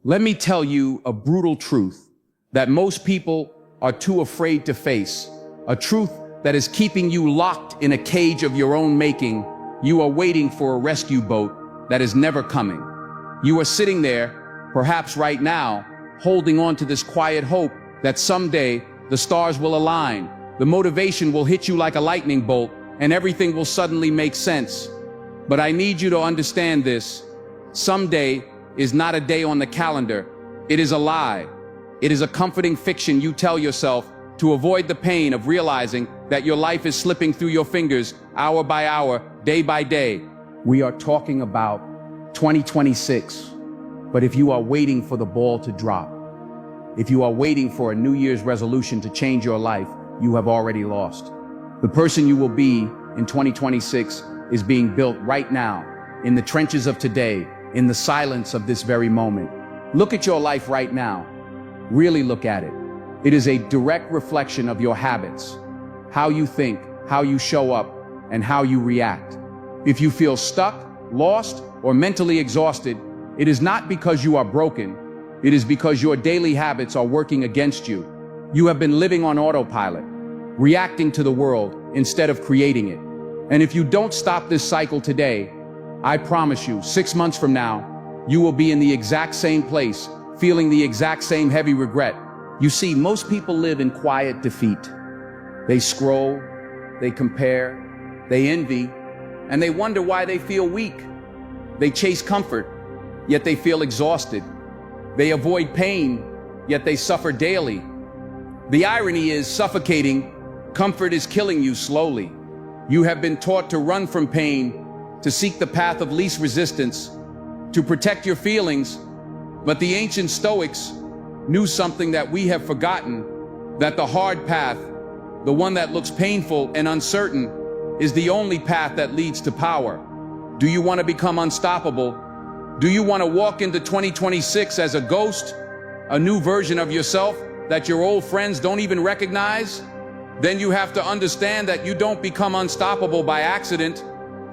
Let me tell you a brutal truth that most people are too afraid to face, a truth that is keeping you locked in a cage of your own making. You are waiting for a rescue boat that is never coming. You are sitting there, perhaps right now, holding on to this quiet hope that someday the stars will align, the motivation will hit you like a lightning bolt, and everything will suddenly make sense. But I need you to understand this. Someday is not a day on the calendar. It is a lie. It is a comforting fiction you tell yourself to avoid the pain of realizing that your life is slipping through your fingers hour by hour, day by day. We are talking about 2026. But if you are waiting for the ball to drop, if you are waiting for a New Year's resolution to change your life, you have already lost. The person you will be in 2026 is being built right now, in the trenches of today, in the silence of this very moment. Look at your life right now. Really look at it. It is a direct reflection of your habits, how you think, how you show up, and how you react. If you feel stuck, lost, or mentally exhausted, it is not because you are broken. It is because your daily habits are working against you. You have been living on autopilot, reacting to the world instead of creating it. And if you don't stop this cycle today, I promise you, 6 months from now, you will be in the exact same place, feeling the exact same heavy regret. You see, most people live in quiet defeat. They scroll, they compare, they envy, and they wonder why they feel weak. They chase comfort, yet they feel exhausted. They avoid pain, yet they suffer daily. The irony is suffocating. Comfort is killing you slowly. You have been taught to run from pain, to seek the path of least resistance, to protect your feelings. But the ancient Stoics knew something that we have forgotten, that the hard path, the one that looks painful and uncertain, is the only path that leads to power. Do you want to become unstoppable? Do you want to walk into 2026 as a ghost, a new version of yourself that your old friends don't even recognize? Then you have to understand that you don't become unstoppable by accident.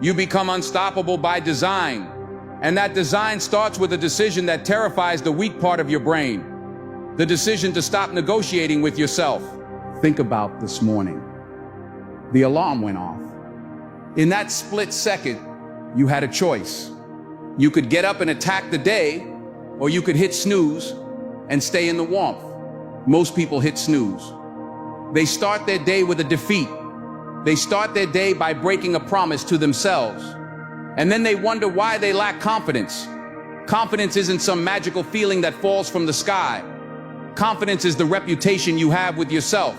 You become unstoppable by design. And that design starts with a decision that terrifies the weak part of your brain. The decision to stop negotiating with yourself. Think about this morning. The alarm went off. In that split second, you had a choice. You could get up and attack the day, or you could hit snooze and stay in the warmth. Most people hit snooze. They start their day with a defeat. They start their day by breaking a promise to themselves. And then they wonder why they lack confidence. Confidence isn't some magical feeling that falls from the sky. Confidence is the reputation you have with yourself.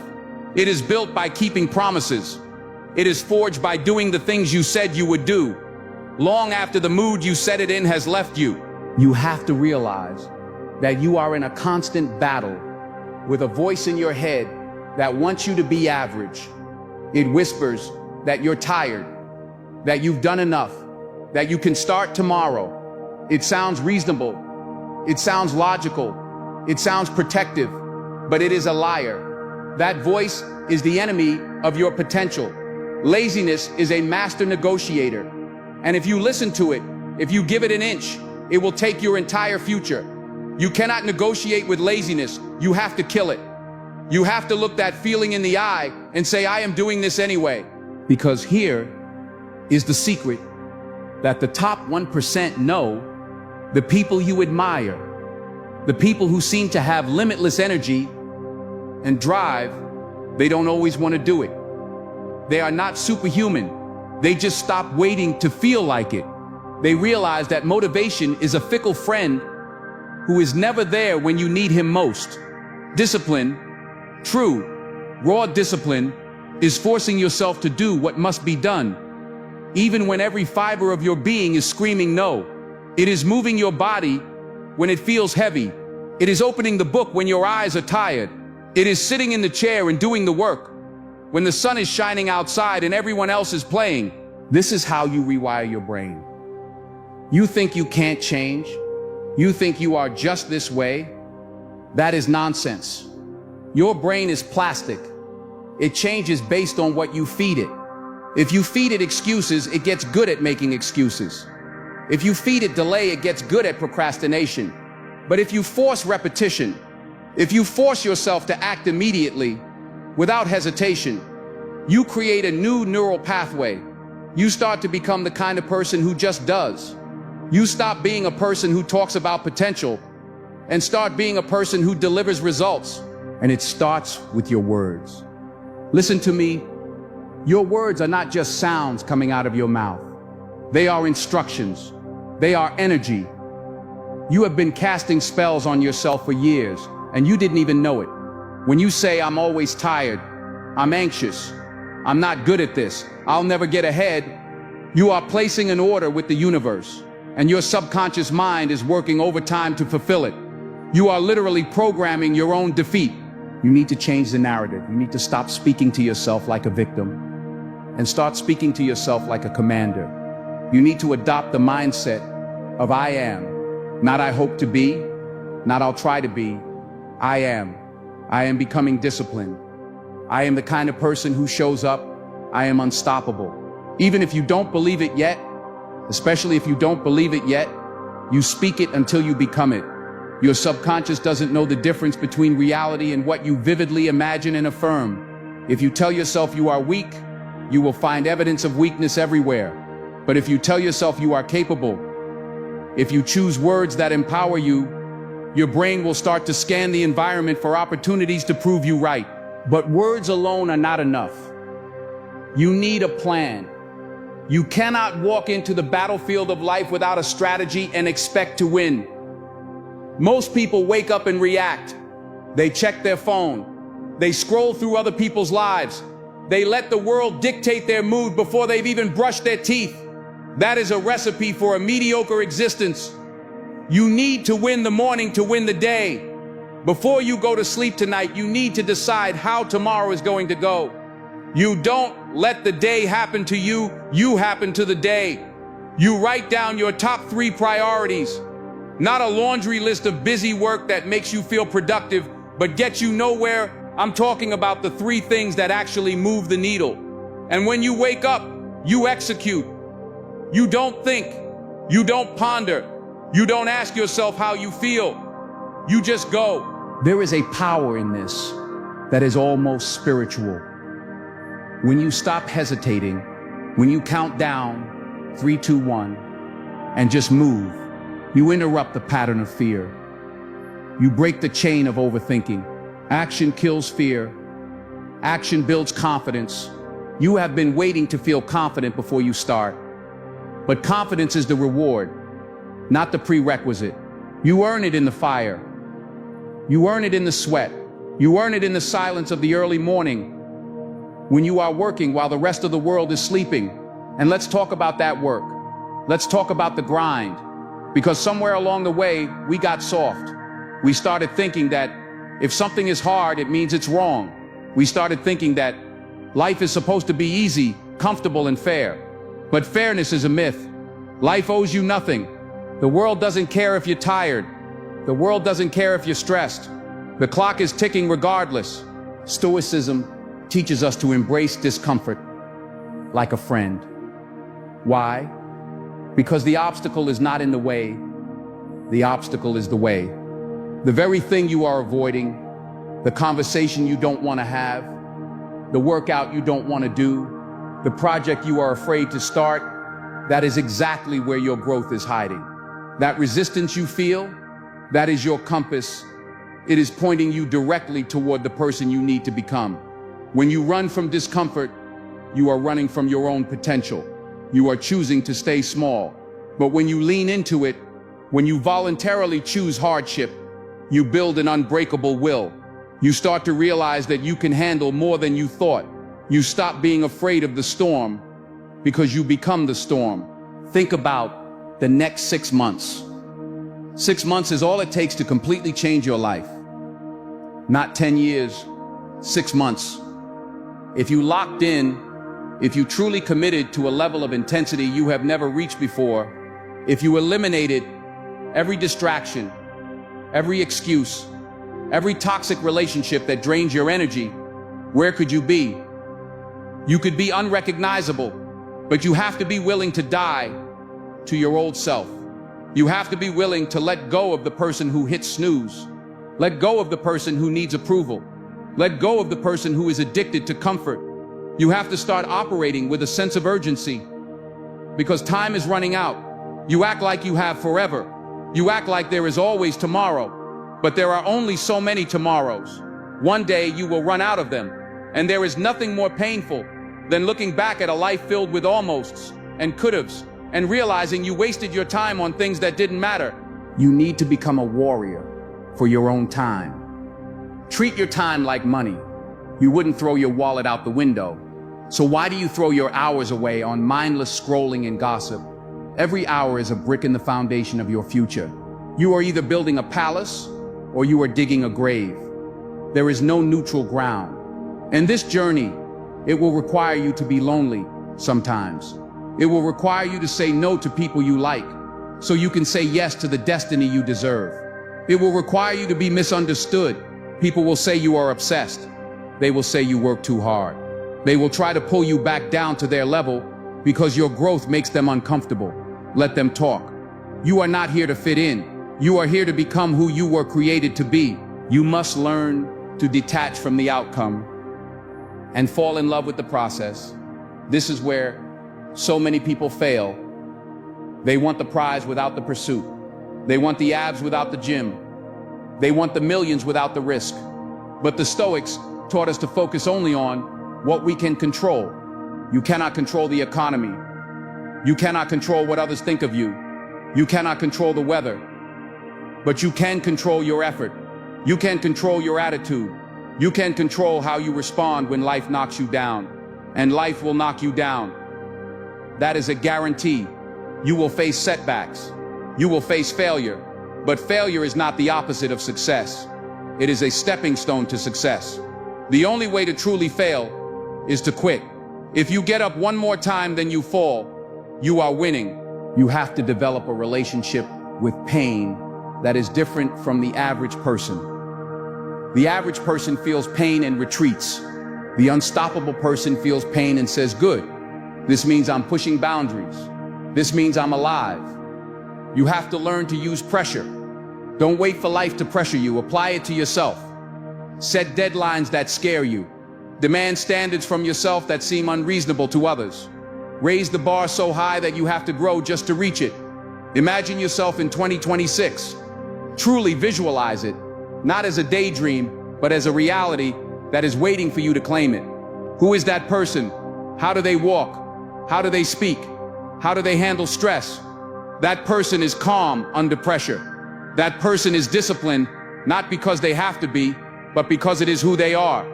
It is built by keeping promises. It is forged by doing the things you said you would do, long after the mood you set it in has left you. You have to realize that you are in a constant battle with a voice in your head that wants you to be average. It whispers that you're tired, that you've done enough, that you can start tomorrow. It sounds reasonable. It sounds logical. It sounds protective, but it is a liar. That voice is the enemy of your potential. Laziness is a master negotiator. And if you listen to it, if you give it an inch, it will take your entire future. You cannot negotiate with laziness. You have to kill it. You have to look that feeling in the eye and say, I am doing this anyway. Because here is the secret that the top 1% know. The people you admire, the people who seem to have limitless energy and drive, they don't always want to do it. They are not superhuman. They just stop waiting to feel like it. They realize that motivation is a fickle friend who is never there when you need him most. Discipline, true, raw discipline, is forcing yourself to do what must be done, even when every fiber of your being is screaming no. It is moving your body when it feels heavy. It is opening the book when your eyes are tired. It is sitting in the chair and doing the work when the sun is shining outside and everyone else is playing. This is how you rewire your brain. You think you can't change? You think you are just this way? That is nonsense. Your brain is plastic. It changes based on what you feed it. If you feed it excuses, it gets good at making excuses. If you feed it delay, it gets good at procrastination. But if you force repetition, if you force yourself to act immediately, without hesitation, you create a new neural pathway. You start to become the kind of person who just does. You stop being a person who talks about potential and start being a person who delivers results. And it starts with your words. Listen to me. Your words are not just sounds coming out of your mouth. They are instructions. They are energy. You have been casting spells on yourself for years, and you didn't even know it. When you say, "I'm always tired, I'm anxious, I'm not good at this, I'll never get ahead," you are placing an order with the universe, and your subconscious mind is working overtime to fulfill it. You are literally programming your own defeat. You need to change the narrative. You need to stop speaking to yourself like a victim and start speaking to yourself like a commander. You need to adopt the mindset of "I am," not "I hope to be," not "I'll try to be." I am. I am becoming disciplined. I am the kind of person who shows up. I am unstoppable. Even if you don't believe it yet, especially if you don't believe it yet, you speak it until you become it. Your subconscious doesn't know the difference between reality and what you vividly imagine and affirm. If you tell yourself you are weak, you will find evidence of weakness everywhere. But if you tell yourself you are capable, if you choose words that empower you, your brain will start to scan the environment for opportunities to prove you right. But words alone are not enough. You need a plan. You cannot walk into the battlefield of life without a strategy and expect to win. Most people wake up and react. They check their phone. They scroll through other people's lives. They let the world dictate their mood before they've even brushed their teeth. That is a recipe for a mediocre existence. You need to win the morning to win the day. Before you go to sleep tonight, you need to decide how tomorrow is going to go. You don't let the day happen to you, you happen to the day. You write down your top 3 priorities, not a laundry list of busy work that makes you feel productive, but gets you nowhere. I'm talking about the 3 things that actually move the needle. And when you wake up, you execute. You don't think, you don't ponder, you don't ask yourself how you feel. You just go. There is a power in this that is almost spiritual. When you stop hesitating, when you count down 3, 2, 1, and just move, you interrupt the pattern of fear. You break the chain of overthinking. Action kills fear. Action builds confidence. You have been waiting to feel confident before you start. But confidence is the reward, not the prerequisite. You earn it in the fire. You earn it in the sweat. You earn it in the silence of the early morning, when you are working while the rest of the world is sleeping. And let's talk about that work. Let's talk about the grind. Because somewhere along the way, we got soft. We started thinking that if something is hard, it means it's wrong. We started thinking that life is supposed to be easy, comfortable, and fair. But fairness is a myth. Life owes you nothing. The world doesn't care if you're tired. The world doesn't care if you're stressed. The clock is ticking regardless. Stoicism teaches us to embrace discomfort like a friend. Why? Because the obstacle is not in the way. The obstacle is the way. The very thing you are avoiding, the conversation you don't want to have, the workout you don't want to do, the project you are afraid to start, that is exactly where your growth is hiding. That resistance you feel, that is your compass. It is pointing you directly toward the person you need to become. When you run from discomfort, you are running from your own potential. You are choosing to stay small. But when you lean into it, when you voluntarily choose hardship, you build an unbreakable will. You start to realize that you can handle more than you thought. You stop being afraid of the storm because you become the storm. Think about the next 6 months. 6 months is all it takes to completely change your life. Not 10 years, 6 months. If you locked in, if you truly committed to a level of intensity you have never reached before, if you eliminated every distraction, every excuse, every toxic relationship that drains your energy, where could you be? You could be unrecognizable, but you have to be willing to die to your old self. You have to be willing to let go of the person who hits snooze. Let go of the person who needs approval. Let go of the person who is addicted to comfort. You have to start operating with a sense of urgency, because time is running out. You act like you have forever. You act like there is always tomorrow, but there are only so many tomorrows. One day you will run out of them, and there is nothing more painful than looking back at a life filled with almosts and could-haves and realizing you wasted your time on things that didn't matter. You need to become a warrior for your own time. Treat your time like money. You wouldn't throw your wallet out the window. So why do you throw your hours away on mindless scrolling and gossip? Every hour is a brick in the foundation of your future. You are either building a palace or you are digging a grave. There is no neutral ground. In this journey, it will require you to be lonely sometimes. It will require you to say no to people you like, so you can say yes to the destiny you deserve. It will require you to be misunderstood. People will say you are obsessed. They will say you work too hard. They will try to pull you back down to their level because your growth makes them uncomfortable. Let them talk. You are not here to fit in. You are here to become who you were created to be. You must learn to detach from the outcome and fall in love with the process. This is where so many people fail. They want the prize without the pursuit. They want the abs without the gym. They want the millions without the risk. But the Stoics taught us to focus only on what we can control. You cannot control the economy. You cannot control what others think of you. You cannot control the weather. But you can control your effort. You can control your attitude. You can control how you respond when life knocks you down. And life will knock you down. That is a guarantee. You will face setbacks. You will face failure. But failure is not the opposite of success. It is a stepping stone to success. The only way to truly fail is to quit. If you get up one more time then you fall, you are winning. You have to develop a relationship with pain that is different from the average person. The average person feels pain and retreats. The unstoppable person feels pain and says, good. This means I'm pushing boundaries. This means I'm alive. You have to learn to use pressure. Don't wait for life to pressure you. Apply it to yourself. Set deadlines that scare you. Demand standards from yourself that seem unreasonable to others. Raise the bar so high that you have to grow just to reach it. Imagine yourself in 2026. Truly visualize it, not as a daydream, but as a reality that is waiting for you to claim it. Who is that person? How do they walk? How do they speak? How do they handle stress? That person is calm under pressure. That person is disciplined, not because they have to be, but because it is who they are.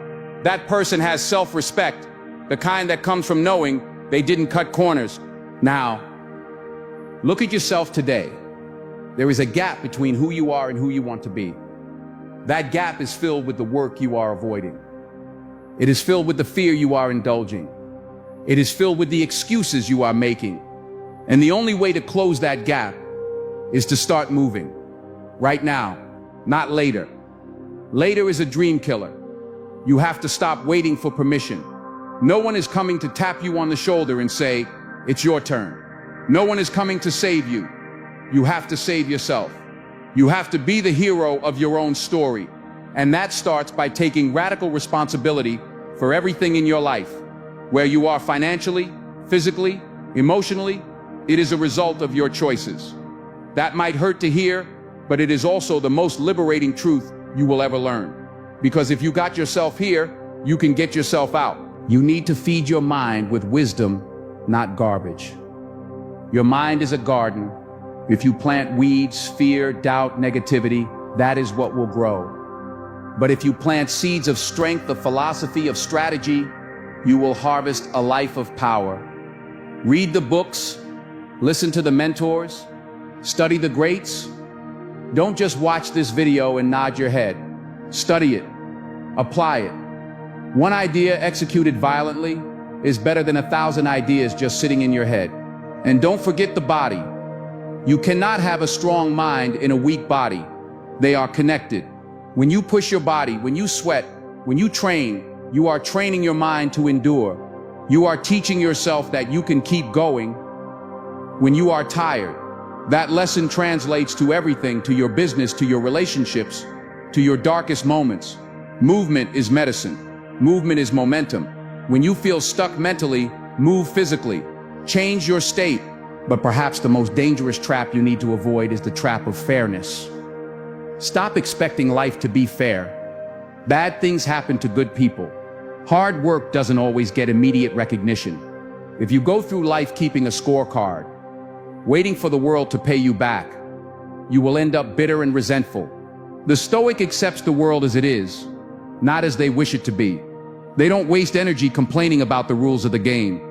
That person has self-respect, the kind that comes from knowing they didn't cut corners. Now, look at yourself today. There is a gap between who you are and who you want to be. That gap is filled with the work you are avoiding. It is filled with the fear you are indulging. It is filled with the excuses you are making. And the only way to close that gap is to start moving. Right now, not later. Later is a dream killer. You have to stop waiting for permission. No one is coming to tap you on the shoulder and say, it's your turn. No one is coming to save you. You have to save yourself. You have to be the hero of your own story. And that starts by taking radical responsibility for everything in your life. Where you are financially, physically, emotionally, it is a result of your choices. That might hurt to hear, but it is also the most liberating truth you will ever learn. Because if you got yourself here, you can get yourself out. You need to feed your mind with wisdom, not garbage. Your mind is a garden. If you plant weeds, fear, doubt, negativity, that is what will grow. But if you plant seeds of strength, of philosophy, of strategy, you will harvest a life of power. Read the books, listen to the mentors, study the greats. Don't just watch this video and nod your head. Study it, apply it. One idea executed violently is better than 1,000 ideas just sitting in your head. And don't forget the body. You cannot have a strong mind in a weak body. They are connected. When you push your body, when you sweat, when you train, you are training your mind to endure. You are teaching yourself that you can keep going when you are tired. That lesson translates to everything, to your business, to your relationships, to your darkest moments. Movement is medicine. Movement is momentum. When you feel stuck mentally, move physically. Change your state. But perhaps the most dangerous trap you need to avoid is the trap of fairness. Stop expecting life to be fair. Bad things happen to good people. Hard work doesn't always get immediate recognition. If you go through life keeping a scorecard, waiting for the world to pay you back, you will end up bitter and resentful. The Stoic accepts the world as it is, not as they wish it to be. They don't waste energy complaining about the rules of the game.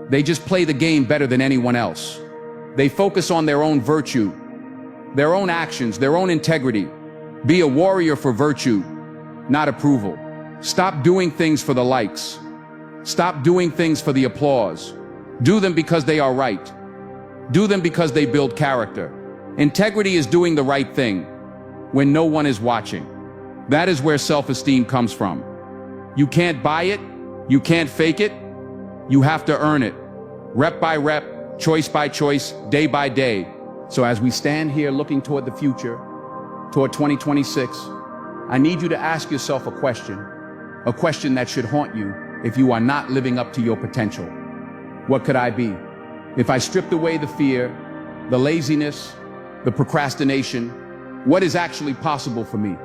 They just play the game better than anyone else. They focus on their own virtue, their own actions, their own integrity. Be a warrior for virtue, not approval. Stop doing things for the likes. Stop doing things for the applause. Do them because they are right. Do them because they build character. Integrity is doing the right thing when no one is watching. That is where self-esteem comes from. You can't buy it. You can't fake it. You have to earn it. Rep by rep, choice by choice, day by day. So as we stand here looking toward the future, toward 2026, I need you to ask yourself a question that should haunt you if you are not living up to your potential. What could I be? If I stripped away the fear, the laziness, the procrastination, what is actually possible for me?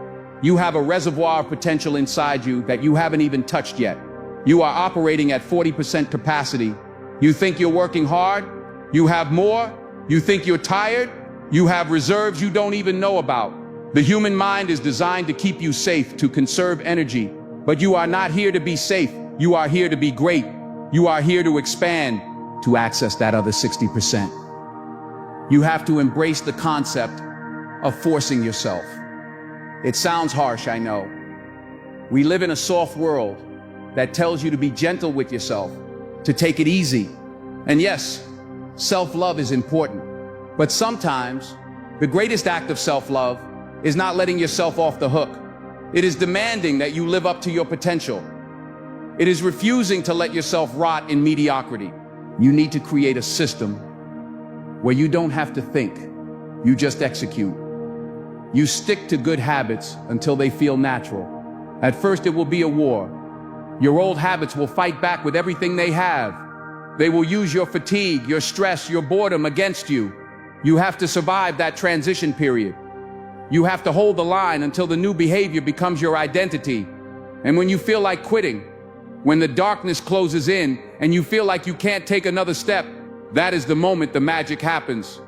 You have a reservoir of potential inside you that you haven't even touched yet. You are operating at 40% capacity. You think you're working hard? You have more? You think you're tired? You have reserves you don't even know about. The human mind is designed to keep you safe, to conserve energy. But you are not here to be safe. You are here to be great. You are here to expand, to access that other 60%. You have to embrace the concept of forcing yourself. It sounds harsh, I know. We live in a soft world that tells you to be gentle with yourself, to take it easy. And yes, self-love is important. But sometimes the greatest act of self-love is not letting yourself off the hook. It is demanding that you live up to your potential. It is refusing to let yourself rot in mediocrity. You need to create a system where you don't have to think, you just execute. You stick to good habits until they feel natural. At first it will be a war. Your old habits will fight back with everything they have. They will use your fatigue, your stress, your boredom against you. You have to survive that transition period. You have to hold the line until the new behavior becomes your identity. And when you feel like quitting, when the darkness closes in and you feel like you can't take another step, that is the moment the magic happens.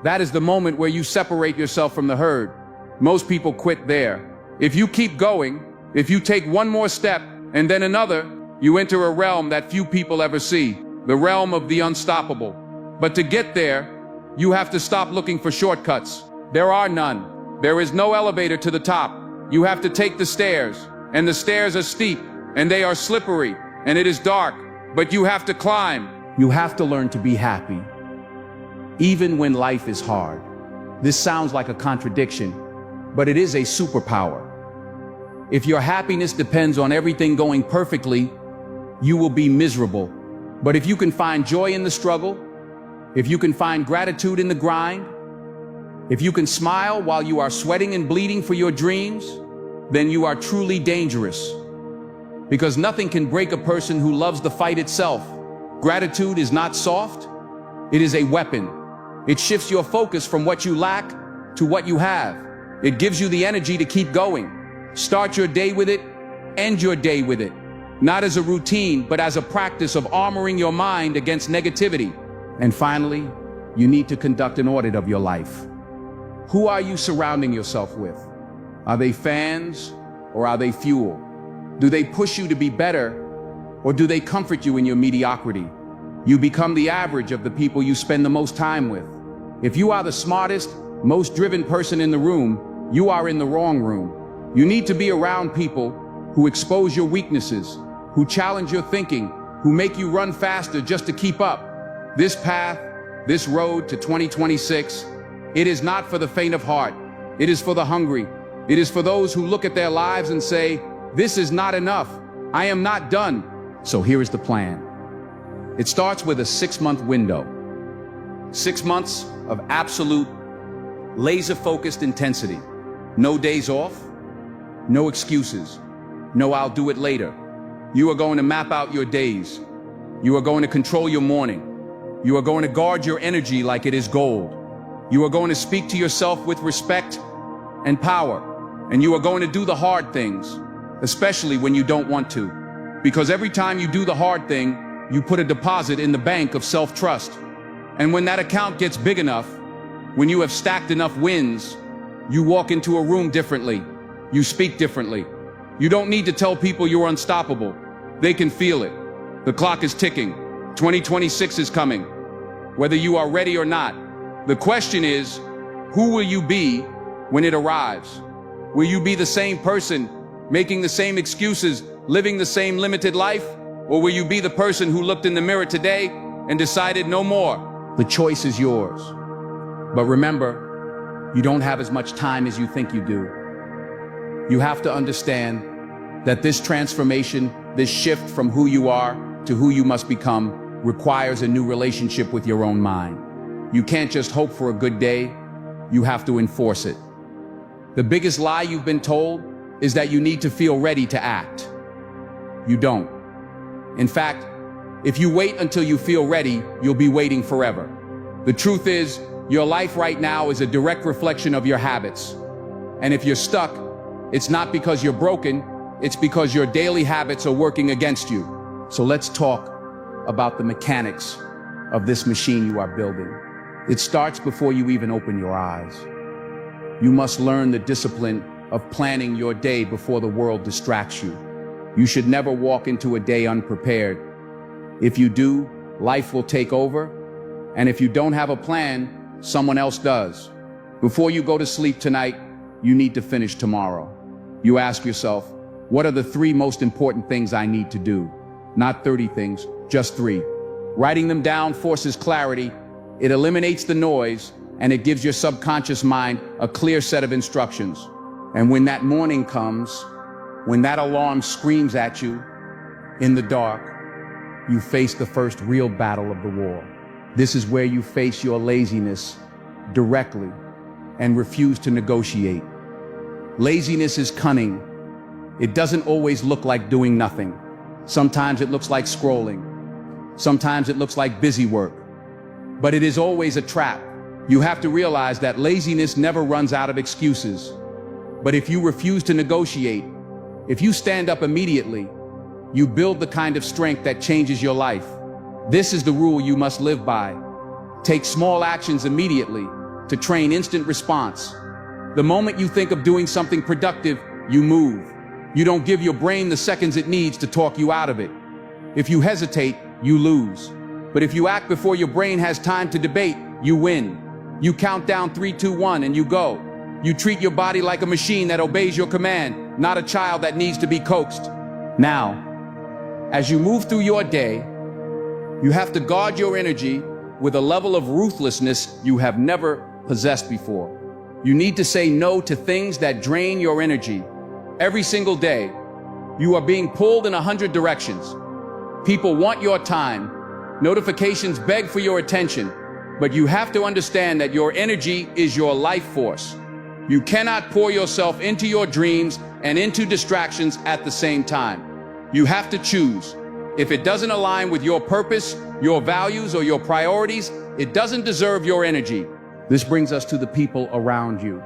That is the moment where you separate yourself from the herd. Most people quit there. If you keep going, if you take one more step and then another, you enter a realm that few people ever see, the realm of the unstoppable. But to get there, you have to stop looking for shortcuts. There are none. There is no elevator to the top. You have to take the stairs, and the stairs are steep, and they are slippery, and it is dark, but you have to climb. You have to learn to be happy, even when life is hard. This sounds like a contradiction, but it is a superpower. If your happiness depends on everything going perfectly, you will be miserable. But if you can find joy in the struggle, if you can find gratitude in the grind, if you can smile while you are sweating and bleeding for your dreams, then you are truly dangerous. Because nothing can break a person who loves the fight itself. Gratitude is not soft, it is a weapon. It shifts your focus from what you lack to what you have. It gives you the energy to keep going. Start your day with it, end your day with it. Not as a routine, but as a practice of armoring your mind against negativity. And finally, you need to conduct an audit of your life. Who are you surrounding yourself with? Are they fans or are they fuel? Do they push you to be better or do they comfort you in your mediocrity? You become the average of the people you spend the most time with. If you are the smartest, most driven person in the room, you are in the wrong room. You need to be around people who expose your weaknesses, who challenge your thinking, who make you run faster just to keep up. This path, this road to 2026, it is not for the faint of heart. It is for the hungry. It is for those who look at their lives and say, this is not enough. I am not done. So here is the plan. It starts with a 6-month window. 6 months of absolute laser-focused intensity. No days off, no excuses, no I'll do it later. You are going to map out your days. You are going to control your morning. You are going to guard your energy like it is gold. You are going to speak to yourself with respect and power. And you are going to do the hard things, especially when you don't want to. Because every time you do the hard thing, you put a deposit in the bank of self-trust. And when that account gets big enough, when you have stacked enough wins, you walk into a room differently. You speak differently. You don't need to tell people you're unstoppable. They can feel it. The clock is ticking. 2026 is coming. Whether you are ready or not, the question is, who will you be when it arrives? Will you be the same person, making the same excuses, living the same limited life? Or will you be the person who looked in the mirror today and decided no more? The choice is yours. But remember, you don't have as much time as you think you do. You have to understand that this transformation, this shift from who you are to who you must become, requires a new relationship with your own mind. You can't just hope for a good day, you have to enforce it. The biggest lie you've been told is that you need to feel ready to act. You don't. In fact, if you wait until you feel ready, you'll be waiting forever. The truth is, your life right now is a direct reflection of your habits. And if you're stuck, it's not because you're broken, it's because your daily habits are working against you. So let's talk about the mechanics of this machine you are building. It starts before you even open your eyes. You must learn the discipline of planning your day before the world distracts you. You should never walk into a day unprepared. If you do, life will take over. And if you don't have a plan, someone else does. Before you go to sleep tonight, you need to finish tomorrow. You ask yourself, what are the 3 most important things I need to do? Not 30 things, just 3. Writing them down forces clarity. It eliminates the noise, and it gives your subconscious mind a clear set of instructions. And when that morning comes, when that alarm screams at you in the dark, you face the first real battle of the war. This is where you face your laziness directly and refuse to negotiate. Laziness is cunning. It doesn't always look like doing nothing. Sometimes it looks like scrolling. Sometimes it looks like busy work. But it is always a trap. You have to realize that laziness never runs out of excuses. But if you refuse to negotiate, if you stand up immediately, you build the kind of strength that changes your life. This is the rule you must live by. Take small actions immediately to train instant response. The moment you think of doing something productive, you move. You don't give your brain the seconds it needs to talk you out of it. If you hesitate, you lose. But if you act before your brain has time to debate, you win. You count down 3, 2, 1, and you go. You treat your body like a machine that obeys your command, not a child that needs to be coaxed. Now, as you move through your day, you have to guard your energy with a level of ruthlessness you have never possessed before. You need to say no to things that drain your energy. Every single day, you are being pulled in 100 directions. People want your time. Notifications beg for your attention. But you have to understand that your energy is your life force. You cannot pour yourself into your dreams and into distractions at the same time. You have to choose. If it doesn't align with your purpose, your values, or your priorities, it doesn't deserve your energy. This brings us to the people around you.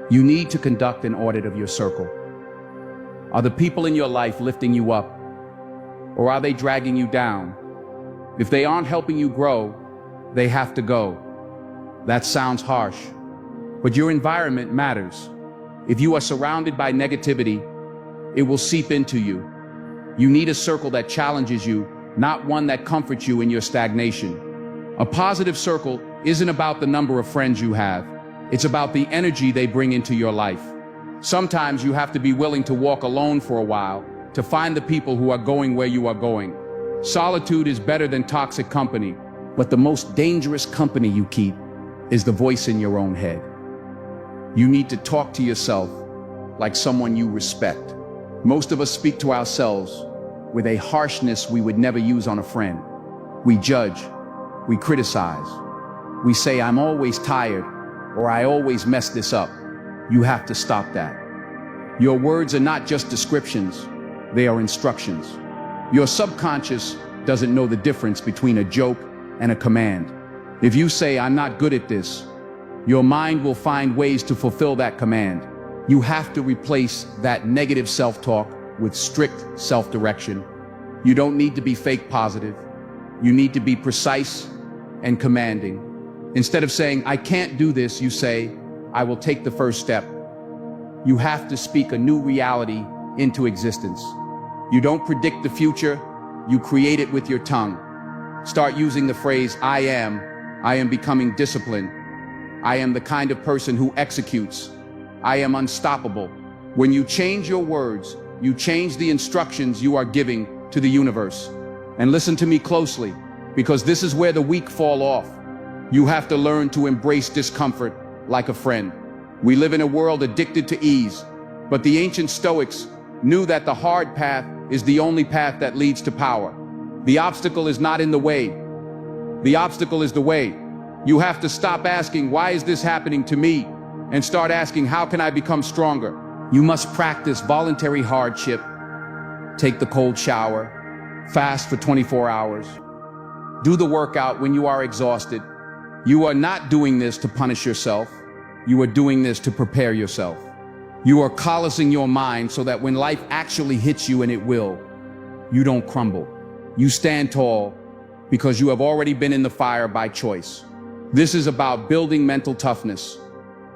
You need to conduct an audit of your circle. Are the people in your life lifting you up, or are they dragging you down? If they aren't helping you grow, they have to go. That sounds harsh, but your environment matters. If you are surrounded by negativity, it will seep into you. You need a circle that challenges you, not one that comforts you in your stagnation. A positive circle isn't about the number of friends you have. It's about the energy they bring into your life. Sometimes you have to be willing to walk alone for a while to find the people who are going where you are going. Solitude is better than toxic company, but the most dangerous company you keep is the voice in your own head. You need to talk to yourself like someone you respect. Most of us speak to ourselves with a harshness we would never use on a friend. We judge, We criticize. We say, I'm always tired, or I always mess this up. You have to stop that. Your words are not just descriptions, they are instructions. Your subconscious doesn't know the difference between a joke and a command. If you say, I'm not good at this, your mind will find ways to fulfill that command. You have to replace that negative self-talk with strict self-direction. You don't need to be fake positive. You need to be precise and commanding. Instead of saying, I can't do this, you say, I will take the first step. You have to speak a new reality into existence. You don't predict the future, you create it with your tongue. Start using the phrase, I am becoming disciplined. I am the kind of person who executes. I am unstoppable. When you change your words, you change the instructions you are giving to the universe. And listen to me closely, because this is where the weak fall off. You have to learn to embrace discomfort like a friend. We live in a world addicted to ease, but the ancient Stoics knew that the hard path is the only path that leads to power. The obstacle is not in the way. The obstacle is the way. You have to stop asking, why is this happening to me? And start asking, how can I become stronger? You must practice voluntary hardship. Take the cold shower. Fast for 24 hours. Do the workout when you are exhausted. You are not doing this to punish yourself. You are doing this to prepare yourself. You are callousing your mind so that when life actually hits you, and it will, you don't crumble. You stand tall because you have already been in the fire by choice. This is about building mental toughness.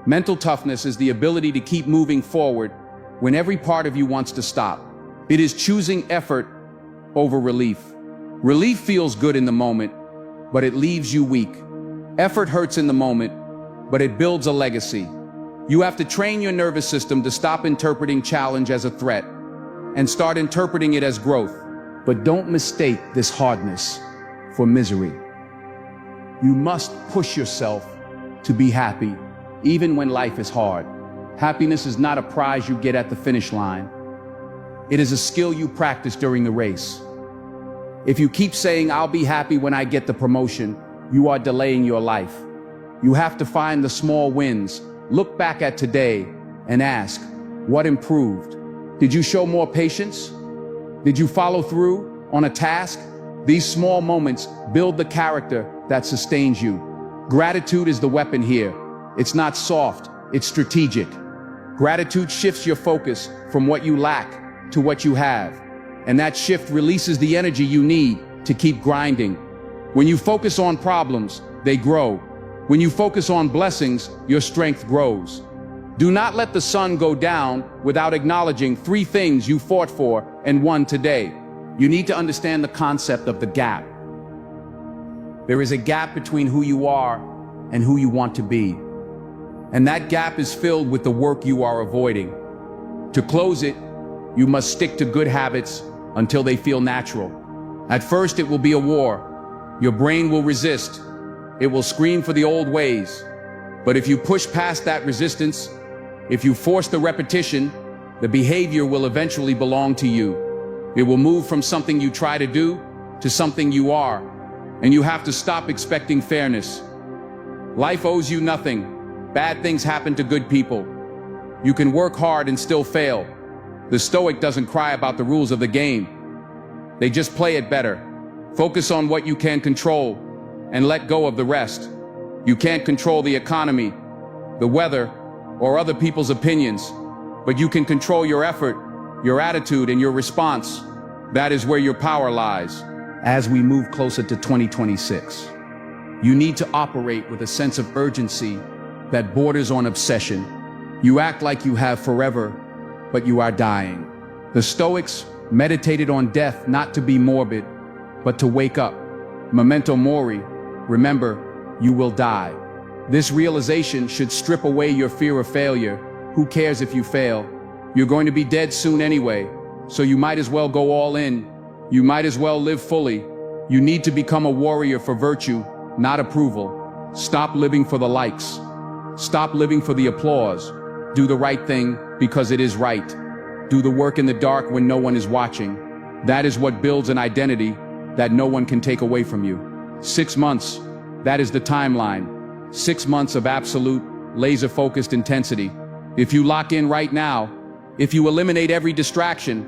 Mental toughness is the ability to keep moving forward when every part of you wants to stop. It is choosing effort over relief. Relief feels good in the moment, but it leaves you weak. Effort hurts in the moment, but it builds a legacy. You have to train your nervous system to stop interpreting challenge as a threat and start interpreting it as growth. But don't mistake this hardness for misery. You must push yourself to be happy, even when life is hard. Happiness is not a prize you get at the finish line. It is a skill you practice during the race. If you keep saying, I'll be happy when I get the promotion, you are delaying your life. You have to find the small wins, look back at today, and ask, what improved? Did you show more patience? Did you follow through on a task? These small moments build the character that sustains you. Gratitude is the weapon here. It's not soft, it's strategic. Gratitude shifts your focus from what you lack to what you have. And that shift releases the energy you need to keep grinding. When you focus on problems, they grow. When you focus on blessings, your strength grows. Do not let the sun go down without acknowledging 3 things you fought for and won today. You need to understand the concept of the gap. There is a gap between who you are and who you want to be. And that gap is filled with the work you are avoiding. To close it, you must stick to good habits until they feel natural. At first, it will be a war. Your brain will resist. It will scream for the old ways. But if you push past that resistance, if you force the repetition, the behavior will eventually belong to you. It will move from something you try to do to something you are. And you have to stop expecting fairness. Life owes you nothing. Bad things happen to good people. You can work hard and still fail. The Stoic doesn't cry about the rules of the game. They just play it better. Focus on what you can control and let go of the rest. You can't control the economy, the weather, or other people's opinions, but you can control your effort, your attitude, and your response. That is where your power lies. As we move closer to 2026, you need to operate with a sense of urgency that borders on obsession. You act like you have forever, but you are dying. The Stoics meditated on death not to be morbid, but to wake up. Memento mori, remember, you will die. This realization should strip away your fear of failure. Who cares if you fail? You're going to be dead soon anyway, so you might as well go all in. You might as well live fully. You need to become a warrior for virtue, not approval. Stop living for the likes. Stop living for the applause. Do the right thing because it is right. Do the work in the dark when no one is watching. That is what builds an identity that no one can take away from you. 6 months, that is the timeline. 6 months of absolute, laser-focused intensity. If you lock in right now, if you eliminate every distraction,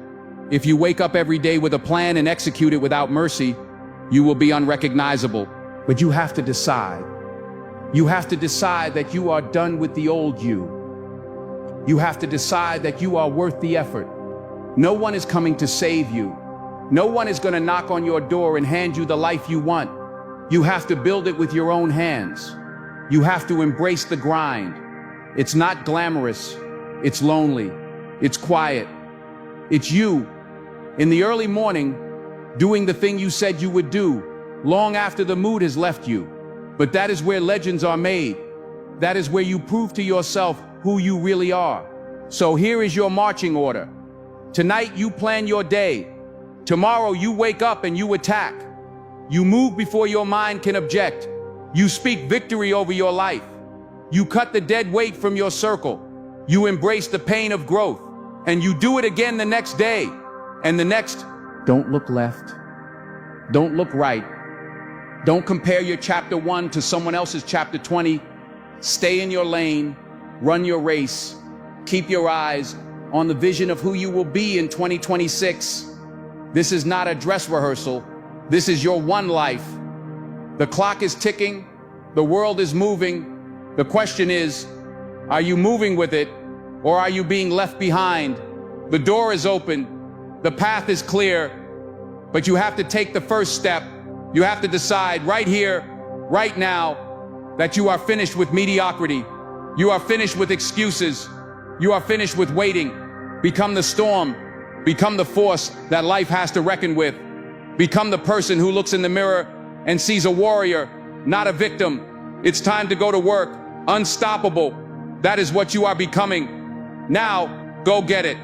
if you wake up every day with a plan and execute it without mercy, you will be unrecognizable. But you have to decide. You have to decide that you are done with the old you. You have to decide that you are worth the effort. No one is coming to save you. No one is going to knock on your door and hand you the life you want. You have to build it with your own hands. You have to embrace the grind. It's not glamorous. It's lonely. It's quiet. It's you, in the early morning, doing the thing you said you would do, long after the mood has left you. But that is where legends are made. That is where you prove to yourself who you really are. So here is your marching order. Tonight you plan your day. Tomorrow you wake up and you attack. You move before your mind can object. You speak victory over your life. You cut the dead weight from your circle. You embrace the pain of growth. And you do it again the next day. And the next. Don't look left. Don't look right. Don't compare your chapter 1 to someone else's chapter 20. Stay in your lane. Run your race. Keep your eyes on the vision of who you will be in 2026. This is not a dress rehearsal. This is your one life. The clock is ticking. The world is moving. The question is, are you moving with it, or are you being left behind? The door is open. The path is clear. But you have to take the first step. You have to decide right here, right now, that you are finished with mediocrity. You are finished with excuses. You are finished with waiting. Become the storm. Become the force that life has to reckon with. Become the person who looks in the mirror and sees a warrior, not a victim. It's time to go to work. Unstoppable. That is what you are becoming. Now, go get it.